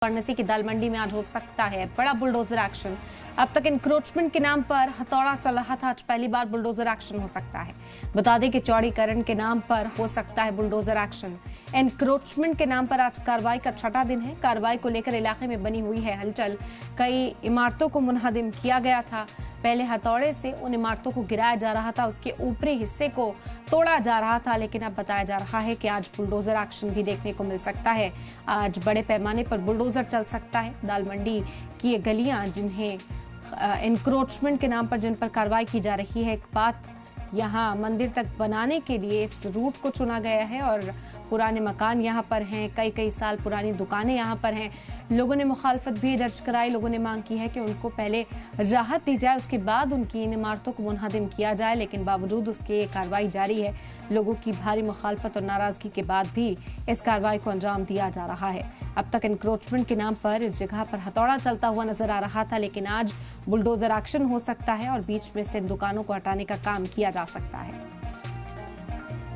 वाराणसी की दाल मंडी में आज हो सकता है बड़ा बुलडोजर एक्शन। अब तक इंक्रोचमेंट के नाम पर हथौड़ा चल रहा था, आज पहली बार बुलडोजर एक्शन हो सकता है। बता दें कि चौड़ीकरण के नाम पर हो सकता है बुलडोजर एक्शन। एनक्रोचमेंट के नाम पर आज कार्रवाई का छठा दिन है। कार्रवाई को लेकर इलाके में बनी हुई है हलचल। कई इमारतों को मुनहदिम किया गया था। पहले हथौड़े से उन इमारतों को गिराया जा रहा था, उसके ऊपरी हिस्से को तोड़ा जा रहा था, लेकिन अब बताया जा रहा है कि आज बुलडोजर एक्शन भी देखने को मिल सकता है। आज बड़े पैमाने पर बुलडोजर चल सकता है। दाल मंडी की ये गलियां जिन्हें एनक्रोचमेंट के नाम पर जिन पर कार्रवाई की जा रही है, एक बात यहाँ मंदिर तक बनाने के लिए इस रूट को चुना गया है और पुराने मकान यहाँ पर हैं, कई साल पुरानी दुकानें यहाँ पर हैं। लोगों ने मुखालफत भी दर्ज कराई। लोगों ने मांग की है कि उनको पहले राहत दी जाए, उसके बाद उनकी इन इमारतों को मुनहदिम किया जाए, लेकिन बावजूद उसके ये कार्रवाई जारी है। लोगों की भारी मुखालफत और नाराजगी के बाद भी इस कार्रवाई को अंजाम दिया जा रहा है। अब तक एनक्रोचमेंट के नाम पर इस जगह पर हथौड़ा चलता हुआ नजर आ रहा था, लेकिन आज बुलडोजर एक्शन हो सकता है और बीच में से दुकानों को हटाने का काम किया जा सकता है।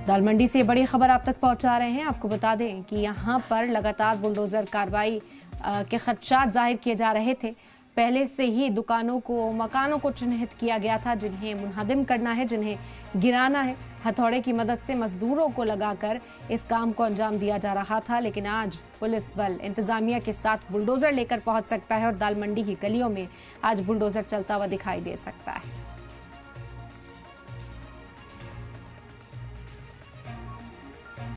दाल मंडी से बड़ी खबर आप तक पहुंचा रहे हैं। आपको बता दें कि यहाँ पर लगातार बुलडोजर कार्रवाई के खदशात जाहिर किए जा रहे थे। पहले से ही दुकानों को, मकानों को चिन्हित किया गया था जिन्हें मुनहदिम करना है, जिन्हें गिराना है। हथौड़े की मदद से मजदूरों को लगाकर इस काम को अंजाम दिया जा रहा था, लेकिन आज पुलिस बल इंतजामिया के साथ बुलडोजर लेकर पहुंच सकता है और दाल मंडी की गलियों में आज बुलडोजर चलता हुआ दिखाई दे सकता है।